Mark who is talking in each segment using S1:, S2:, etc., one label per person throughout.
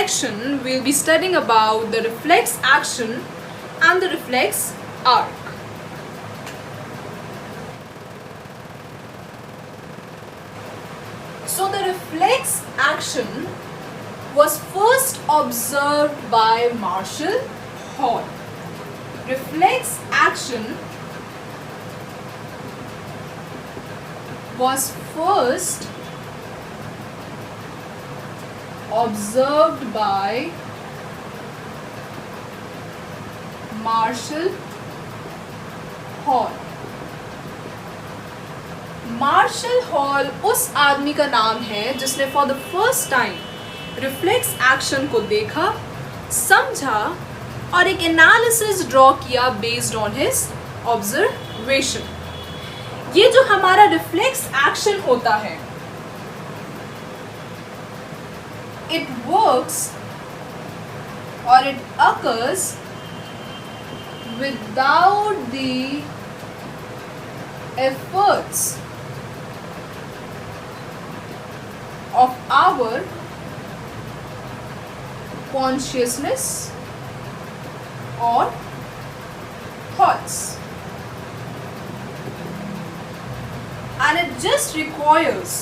S1: section, we'll be studying about the reflex action and the reflex arc. So the reflex action was first observed by Marshall Hall. Reflex action was first observed by Marshall Hall. Marshall Hall उस आदमी का नाम है जिसने for the first time reflex action को देखा, समझा और एक एनालिसिस ड्रॉ किया बेस्ड ऑन हिज ऑब्जर्वेशन. ये जो हमारा रिफ्लेक्स एक्शन होता है, इट वर्क्स और it occurs without the efforts of our consciousness or thoughts, and it just requires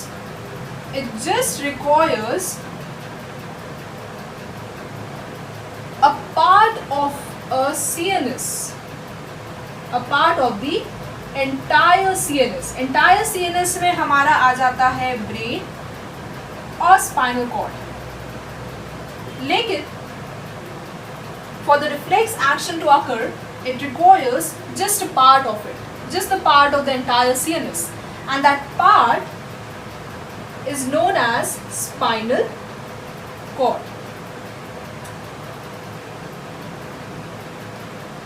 S1: a part of a CNS, a part of the entire CNS. entire CNS में हमारा आ जाता है brain और spinal cord. लेकिन for the reflex action to occur, it requires just a part of it, just a part of the entire CNS, and that part is known as spinal cord.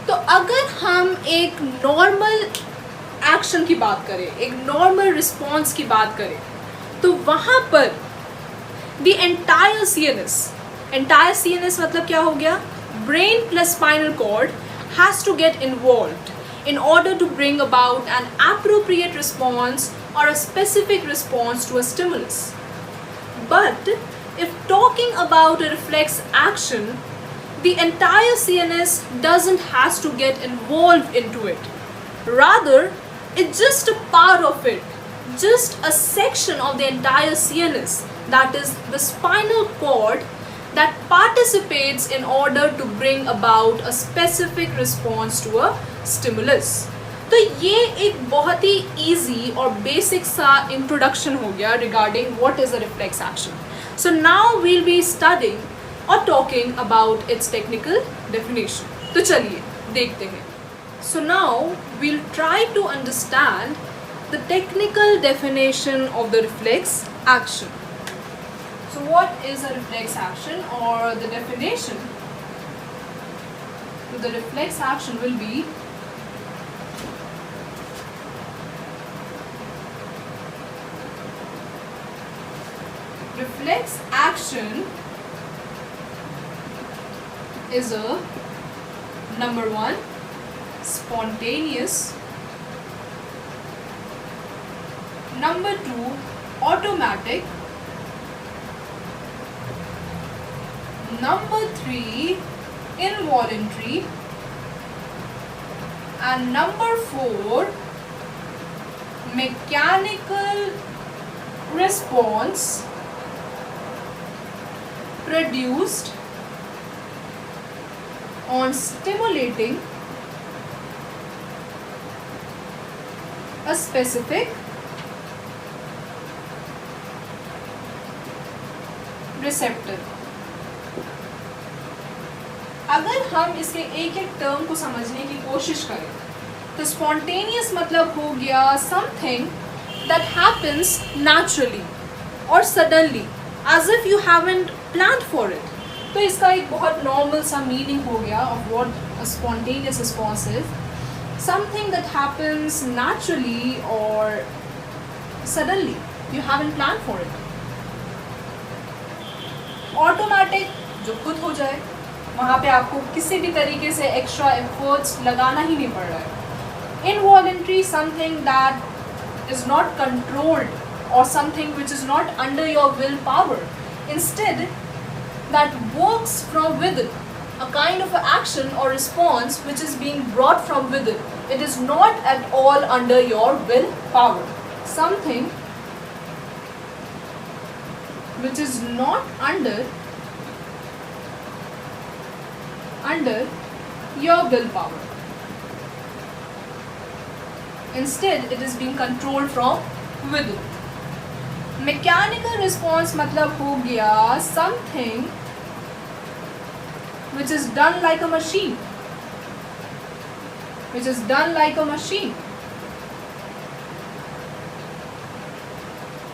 S1: तो अगर हम एक normal action की बात करें, एक normal response की बात करें, तो वहाँ पर द एंटायर CNS मतलब क्या हो गया? Brain plus spinal cord has to get involved in order to bring about an appropriate response or a specific response to a stimulus. But if talking about a reflex action, the entire CNS doesn't has to get involved into it. Rather, it's just a part of it, just a section of the entire CNS, that is the spinal cord, that participates in order to bring about a specific response to a stimulus. तो ये एक बहुत ही easy और basic सा introduction हो गया regarding what is a reflex action. So now we'll be studying or talking about its technical definition. तो चलिए देखते हैं. So now we'll try to understand the technical definition of the reflex action. So what is a reflex action, or the definition to the reflex action will be reflex action is a number one, spontaneous, number two, automatic, number three, involuntary, and number four, mechanical response produced on stimulating a specific receptor. अगर हम इसके एक एक term को समझने की कोशिश करें, तो स्पॉन्टेनियस मतलब हो गया समथिंग दैट हैपन्स नेचुरली और suddenly, as if you haven't planned for it. तो इसका एक बहुत नॉर्मल सा मीनिंग हो गया of what a spontaneous response is. Something that happens naturally or suddenly, you haven't planned for it. Automatic जो खुद हो जाए, वहाँ पे आपको किसी भी तरीके से एक्स्ट्रा एफर्ट्स लगाना ही नहीं पड़ रहा है. Involuntary, something that is not controlled or something which is not under your willpower. Instead, that works from within, a kind of action or response which is being brought from within. It is not at all under your willpower. Something which is not under your willpower. Instead, it is being controlled from within. Mechanical response मतलब हो गया something which is done like a machine. Which is done like a machine.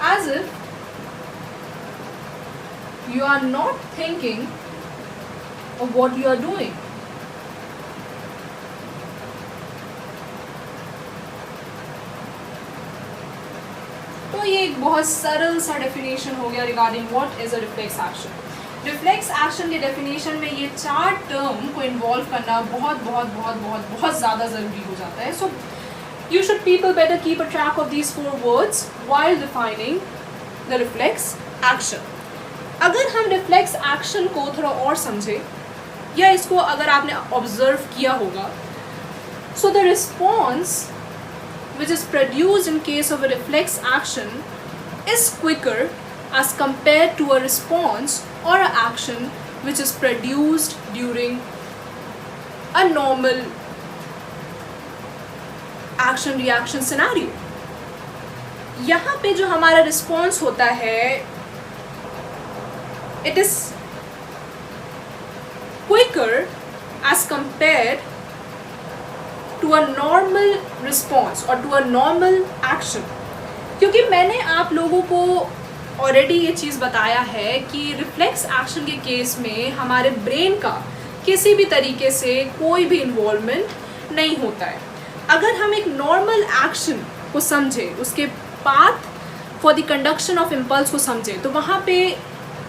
S1: As if you are not thinking of what you are doing. तो ये एक बहुत सरल सा definition हो गया regarding what is a reflex action. Reflex action के definition में ये 4 टर्म को इन्वॉल्व करना बहुत बहुत बहुत बहुत बहुत ज़्यादा ज़रूरी हो जाता है. सो you should people better keep a track of these 4 words while defining the reflex action. अगर हम रिफ्लेक्स एक्शन को थोड़ा और समझे या इसको अगर आपने ऑब्जर्व किया होगा, so the response which is produced in case of a reflex action is quicker as compared to a response or an action which is produced during a normal action reaction scenario. यहाँ पे जो हमारा response होता है it is quicker as compared to a normal response or to a normal action. क्योंकि मैंने आप लोगों को ऑलरेडी ये चीज़ बताया है कि रिफ्लेक्स एक्शन के केस में हमारे ब्रेन का किसी भी तरीके से कोई भी इन्वॉल्वमेंट नहीं होता है. अगर हम एक नॉर्मल एक्शन को समझे, उसके path for the conduction of impulse को समझे, तो वहाँ पे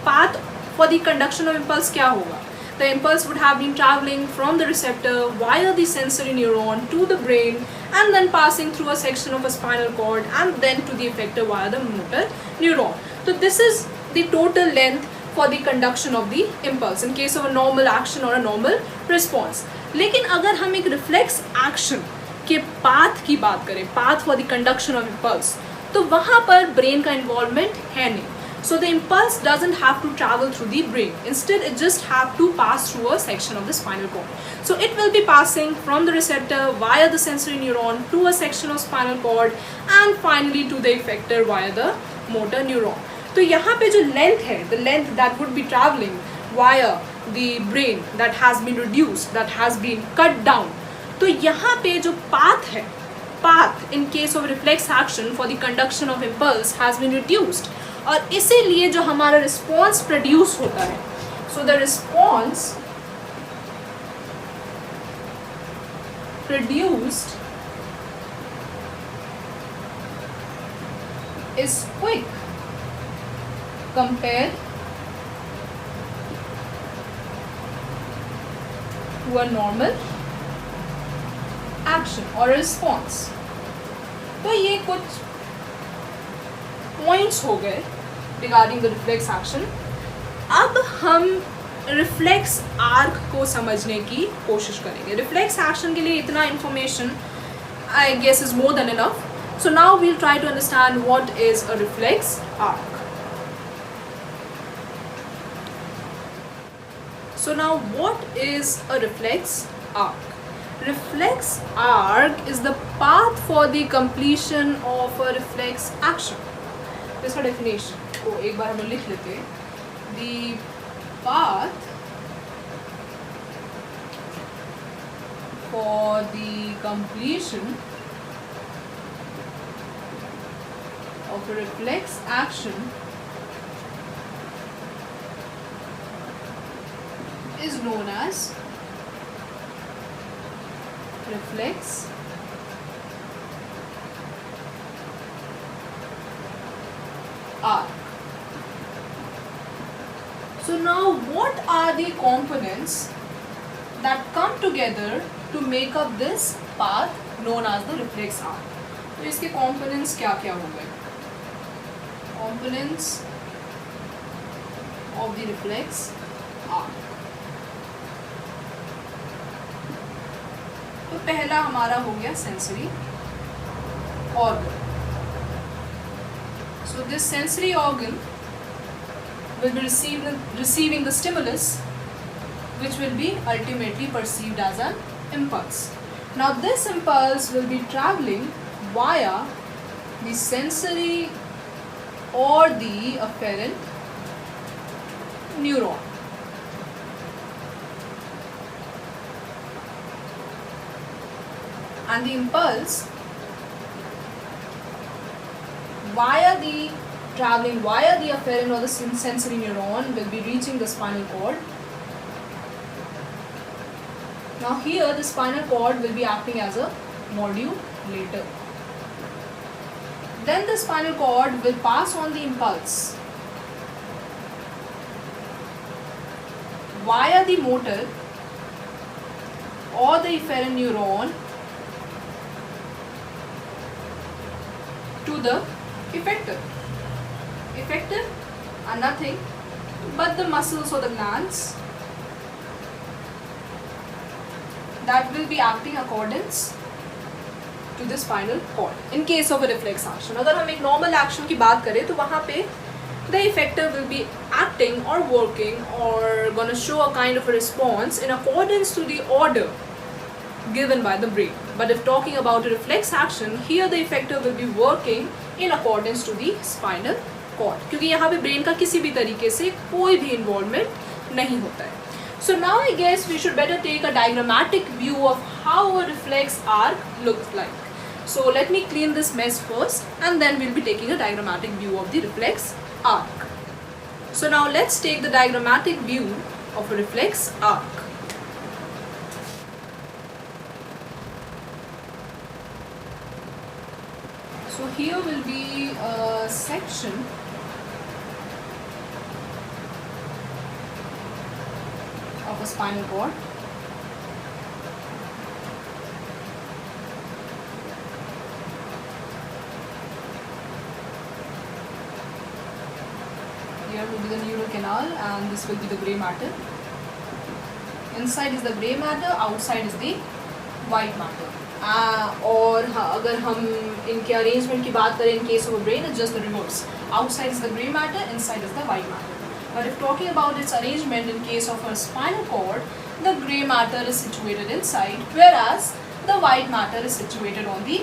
S1: path for the conduction of impulse क्या होगा? The impulse would have been traveling from the receptor via the sensory neuron to the brain and then passing through a section of a spinal cord and then to the effector via the motor neuron. So this is the total length for the conduction of the impulse in case of a normal action or a normal response. लेकिन अगर हम एक reflex action के path की बात करें, path for the conduction of impulse, तो वहाँ पर brain का involvement है नहीं. So the impulse doesn't have to travel through the brain. Instead, it just have to pass through a section of the spinal cord. So it will be passing from the receptor via the sensory neuron to a section of spinal cord and finally to the effector via the motor neuron. तो यहाँ पे जो length है, the length that would be traveling via the brain that has been reduced, that has been cut down. तो यहाँ पे जो path है, path in case of reflex action for the conduction of impulse has been reduced. और इसीलिए जो हमारा response produce होता है, so the response produced is quick compare to a normal action और रिस्पॉन्स. तो ये कुछ पॉइंट्स हो गए रिगार्डिंग द रिफ्लेक्स एक्शन. अब हम रिफ्लेक्स आर्क को समझने की कोशिश करेंगे. रिफ्लेक्स एक्शन के लिए इतना information I guess is more than enough. So now we'll try to understand what is a reflex arc. So now what is a reflex arc? Reflex arc is the path for the completion of a reflex action. इसका definition को एक बार हम लिख लेते हैं. The path for the completion of a reflex action is known as reflex arc. So now what are the components that come together to make up this path known as the reflex arc? तो इसके components क्या क्या हो गए? Components of the reflex arc. तो पहला हमारा हो गया sensory organ. So this sensory organ will be receiving the stimulus, which will be ultimately perceived as an impulse. Now this impulse will be traveling via the sensory or the afferent neuron. And the impulse traveling via the afferent or the sensory neuron will be reaching the spinal cord. Now here the spinal cord will be acting as a modulator. Then the spinal cord will pass on the impulse via the motor or the efferent neuron to the effector. Effector are nothing but the muscles or the glands that will be acting accordance to the spinal cord. In case of a reflex action, अगर हम एक normal action की बात करें तो वहाँ पे the effector will be acting or working or gonna show a kind of a response in accordance to the order given by the brain. But if talking about a reflex action, here the effector will be working in accordance to the spinal cord, क्योंकि यहाँ पे brain का किसी भी तरीके से कोई भी involvement नहीं होता है. So now I guess we should better take a diagrammatic view of how a reflex arc looks like. So let me clean this mess first and then we'll be taking a diagrammatic view of the reflex arc. So now let's take the diagrammatic view of a reflex arc. So here will be a section of a spinal cord. Here will be the neural canal and this will be the grey matter. Inside is the grey matter, outside is the white matter. और हाँ, अगर हम इनके arrangement की बात करें in case of a brain, it's just the reverse. Outside is the grey matter, inside is the white matter. But if talking about its arrangement in case of a spinal cord, the grey matter is situated inside, whereas the white matter is situated on the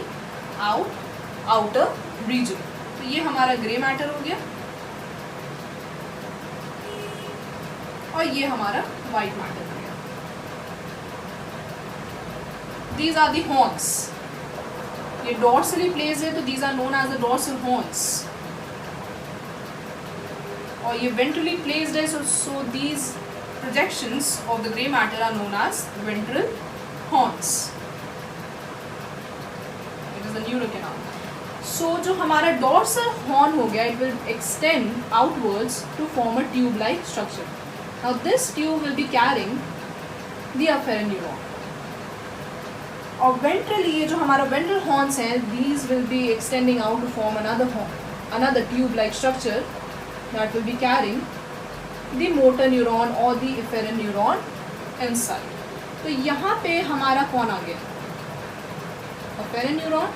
S1: outer region. तो ये हमारा grey matter हो गया और ये हमारा white matter हो गया. These are the horns. ये dorsally placed है तो these are known as the dorsal horns. और ये ventrally placed है so these projections of the grey matter are known as ventral horns. It is the neural canal. So जो हमारा dorsal horn हो गया, it will extend outwards to form a tube-like structure. Now this tube will be carrying the afferent neuron. और ventrally ये जो हमारा ventral horns हैं, these will be extending out to form another tube-like structure that will be carrying the motor neuron or the efferent neuron inside. तो यहाँ पे हमारा कौन आ गया? Afferent neuron.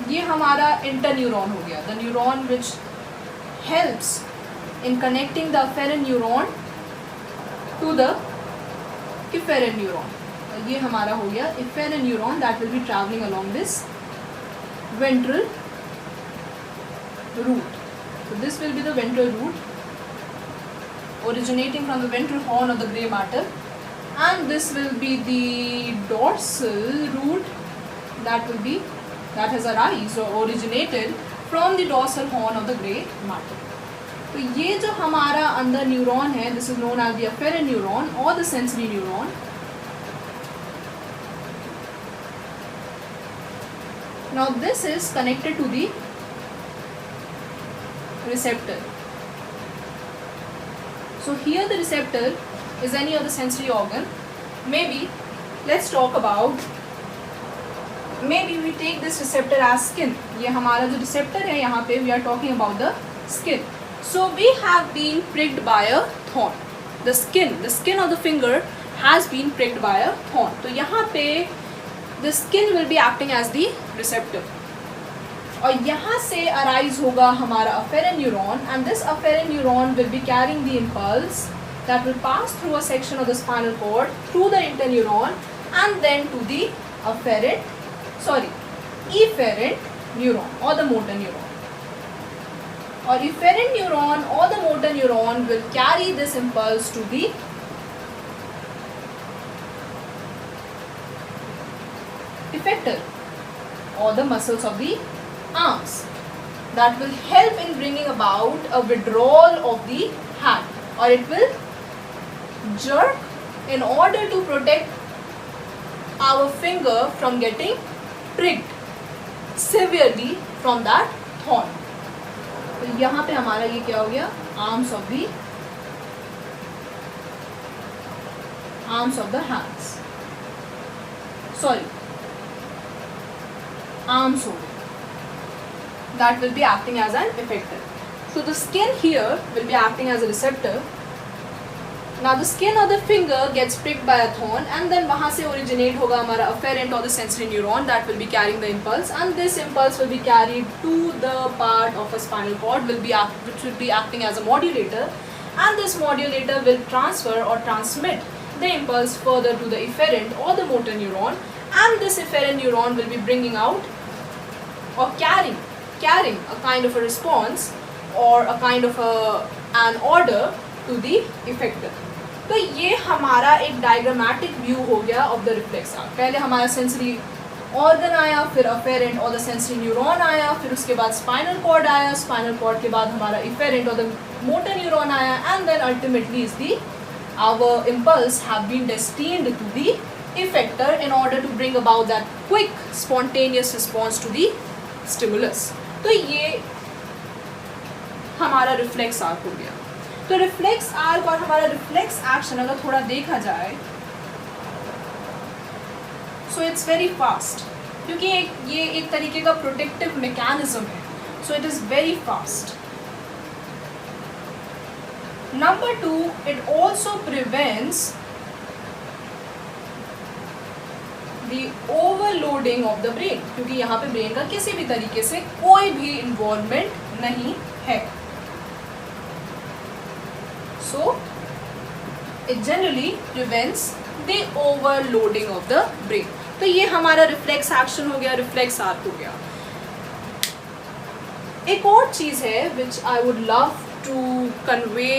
S1: ये हमारा interneuron हो गया, the neuron which helps in connecting the afferent neuron to the efferent neuron. ये हमारा हो गया efferent neuron that will be traveling along this ventral route. So this will be the ventral route originating from the ventral horn of the grey matter, and this will be the dorsal route that has arisen or originated from the dorsal horn of the grey matter. तो ये जो हमारा अंदर neuron है, this is known as the afferent neuron or the sensory neuron. Now this is connected to the receptor. So here the receptor is any other sensory organ. Maybe let's talk about maybe we take this receptor as skin. ये हमारा जो receptor है यहाँ पे we are talking about the skin. So we have been pricked by a thorn. The skin of the finger has been pricked by a thorn. तो यहाँ पे the skin will be acting as the receptor. और यहाँ से arise होगा हमारा afferent neuron, and this afferent neuron will be carrying the impulse that will pass through a section of the spinal cord, through the interneuron, and then to the efferent neuron or the motor neuron. Or efferent neuron or the motor neuron will carry this impulse to the effector or the muscles of the arms. That will help in bringing about a withdrawal of the hand, or it will jerk in order to protect our finger from getting pricked severely from that thorn. तो यहाँ पे हमारा ये क्या हो गया, arms of the hands, arms हो गए, that will be acting as an effector. So the skin here will be acting as a receptor. Now the skin of the finger gets pricked by a thorn, and then वहाँ से originate होगा हमारा afferent or the sensory neuron that will be carrying the impulse, and this impulse will be carried to the part of a spinal cord which will be acting as a modulator, and this modulator will transfer or transmit the impulse further to the efferent or the motor neuron, and this efferent neuron will be bringing out or carrying a kind of a response or a kind of an order to the effector. तो ये हमारा एक diagrammatic view हो गया of the reflex arc. पहले हमारा sensory organ आया, फिर अफेरेंट और द सेंसरी न्यूरॉन आया, फिर उसके बाद स्पाइनल कॉर्ड आया, स्पाइनल कॉर्ड के बाद हमारा इफेरेंट और द मोटर न्यूरॉन आया, and then ultimately is the our impulse have been destined to the effector in order to bring about that quick spontaneous response to the stimulus. तो ये हमारा reflex arc हो गया. तो reflex arc और हमारा reflex action अगर थोड़ा देखा जाए, सो इट्स वेरी फास्ट, क्योंकि ये एक तरीके का प्रोटेक्टिव मैकेनिज्म है. So it is very fast. Number 2, it also prevents the overloading of the brain, क्योंकि यहाँ पे ब्रेन का किसी भी तरीके से कोई भी इन्वॉल्वमेंट नहीं है. So it generally prevents the overloading of the brain. तो ये हमारा रिफ्लेक्स एक्शन हो गया, रिफ्लेक्स आर्क हो गया. एक और चीज़ है which I would love to convey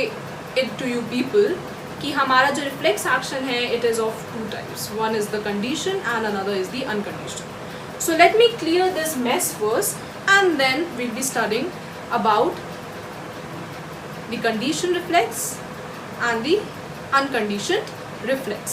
S1: it to you people, कि हमारा जो रिफ्लेक्स एक्शन है it is of 2 types. One is the conditioned and another is the unconditioned. So let me clear this mess first, and then we'll be studying about the conditioned reflex and the unconditioned reflex.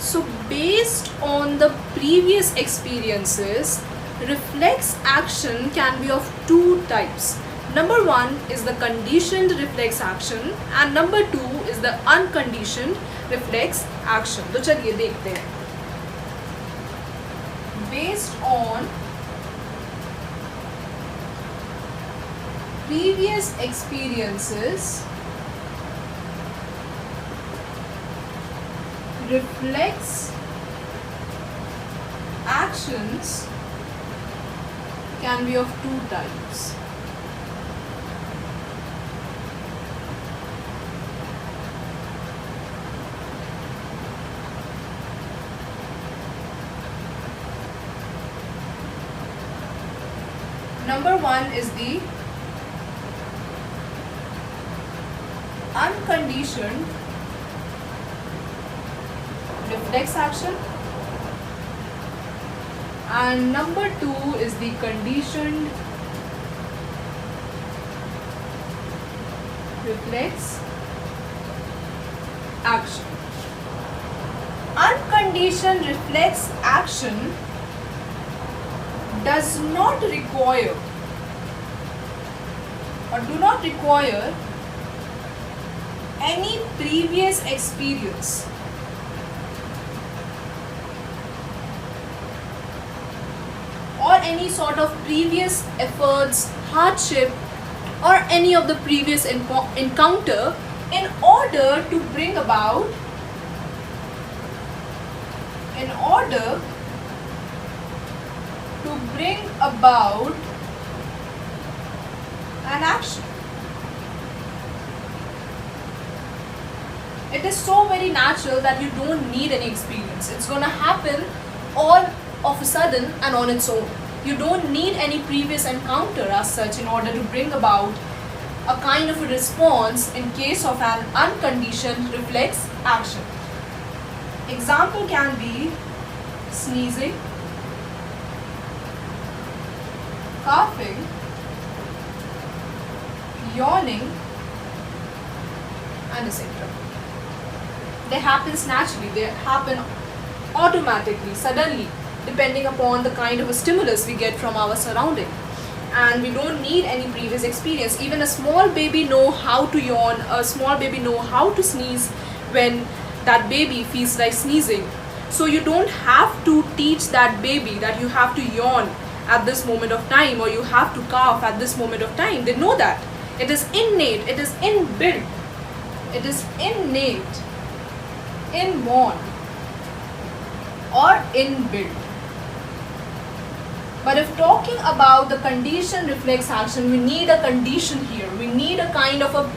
S1: So based on the previous experiences, reflex action can be of 2 types. Number 1 is the conditioned reflex action, and number 2 is the unconditioned reflex action. तो चलिए देखते हैं. Based on previous experiences, reflex actions can be of 2 types. Number 1 is the unconditioned reflex action, and number 2 is the conditioned reflex action. Unconditioned reflex action does not require or do not require any previous experience. any sort of previous efforts, hardship, or any of the previous encounter in order to bring about an action. It is so very natural that you don't need any experience. It's gonna happen all of a sudden and on its own. You don't need any previous encounter as such in order to bring about a kind of a response in case of an unconditioned reflex action. Example can be sneezing, coughing, yawning, and etc. They happens naturally, they happen automatically, suddenly, depending upon the kind of a stimulus we get from our surrounding. And we don't need any previous experience. Even a small baby know how to yawn, a small baby know how to sneeze when that baby feels like sneezing. So you don't have to teach that baby that you have to yawn at this moment of time or you have to cough at this moment of time. They know that. It is innate, it is inbuilt, it is innate, inborn, or inbuilt. But if talking about the conditioned reflex action, we need a condition here. We need a kind of a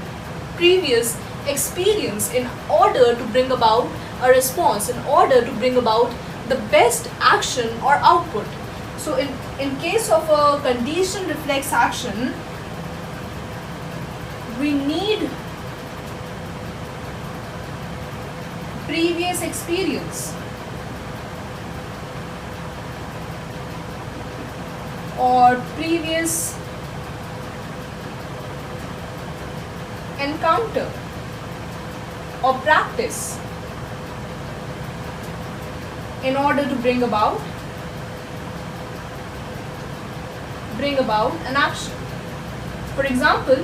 S1: previous experience in order to bring about a response, in order to bring about the best action or output. So in case of a conditioned reflex action, we need previous experience or previous encounter or practice in order to bring about an action. For example,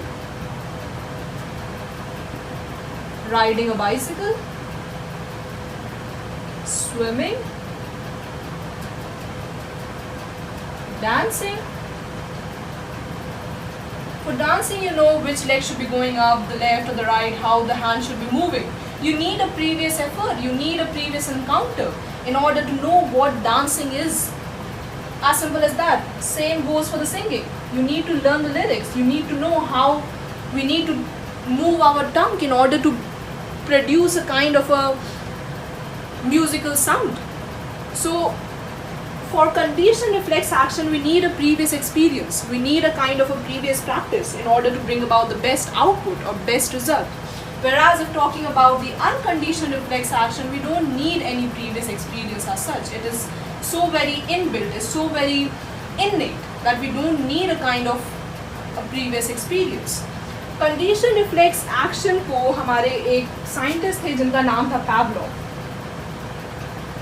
S1: riding a bicycle, swimming, dancing. For dancing, you know which leg should be going up, the left or the right, how the hand should be moving. You need a previous effort, you need a previous encounter in order to know what dancing is. As simple as that. Same goes for the singing. You need to learn the lyrics. You need to know how we need to move our tongue in order to produce a kind of a musical sound. So for conditioned reflex action, we need a previous experience. We need a kind of a previous practice in order to bring about the best output or best result. Whereas if talking about the unconditioned reflex action, we don't need any previous experience as such. It is so very inbuilt, it's so very innate that we don't need a kind of a previous experience. Condition reflex action को हमारे एक scientist थे जिनका नाम था पैवलोव,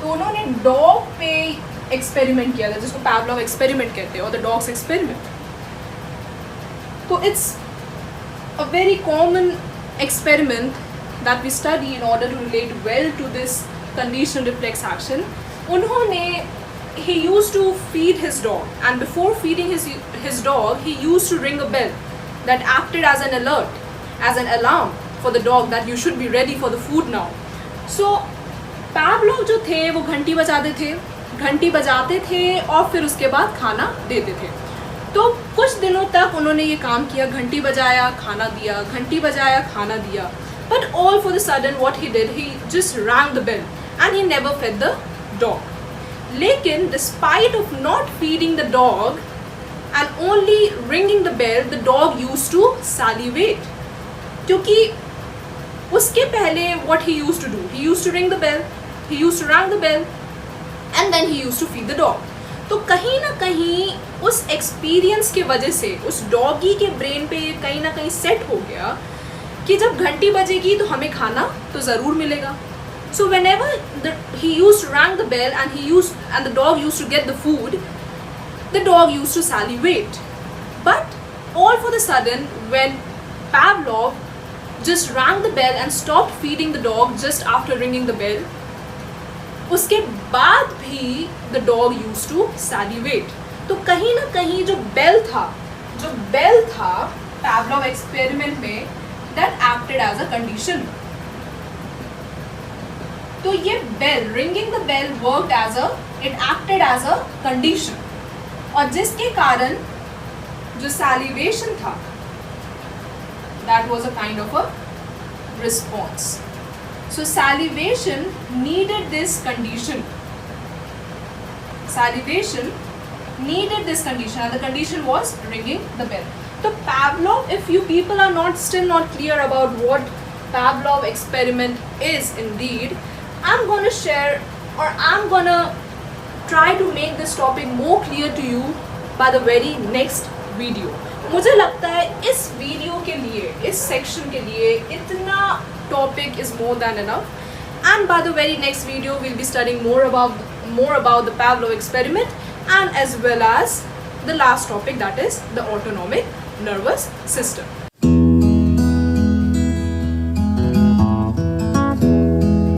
S1: तो उन्होंने dog पे एक्सपेरिमेंट किया था जिसको पैवलोव एक्सपेरिमेंट कहते हैं और द डॉग्स एक्सपेरिमेंट. तो it's a very common experiment that we study in order to relate well to this conditioned reflex action. उन्होंने he used to feed his dog, and before feeding his dog he used to ring a bell that acted as an alert, as an alarm for the dog that you should be ready for the food now. So Pavlov जो थे वो घंटी बजाते थे और फिर उसके बाद खाना देते थे. तो कुछ दिनों तक उन्होंने ये काम किया, घंटी बजाया खाना दिया, घंटी बजाया खाना दिया. But all for the sudden what he did, he just rang the bell and he never fed the dog. लेकिन despite of not feeding the dog and only ringing the bell, the dog used to salivate. क्योंकि उसके पहले what he used to do, he used to ring the bell, he used to rang the bell and then he used to feed the dog. तो कहीं ना कहीं उस experience के वजह से उस डॉगी के ब्रेन पे कहीं ना कहीं सेट हो गया कि जब घंटी बजेगी तो हमें खाना तो ज़रूर मिलेगा. So whenever he used to ring the bell and the dog used to get the food, the dog used to salivate. But all for the sudden, when Pavlov just rang the bell and stopped feeding the dog just after ringing the bell, उसके बाद भी the dog used to salivate. तो कहीं ना कहीं जो bell था Pavlov experiment में, that acted as a condition. तो ये bell, ringing the bell worked as it acted as a condition, और जिसके कारण जो सैलिवेशन था that was a kind of a response. So salivation needed this condition. Salivation needed this condition, and the condition was ringing the bell. So Pavlov, if you people are still not clear about what Pavlov experiment is indeed, I'm gonna share, or I'm gonna try to make this topic more clear to you by the very next video. मुझे लगता है इस video के लिए, इस section के लिए इतना topic is more than enough. And by the very next video, we'll be studying more about the Pavlov experiment, and as well as the last topic, that is the autonomic nervous system.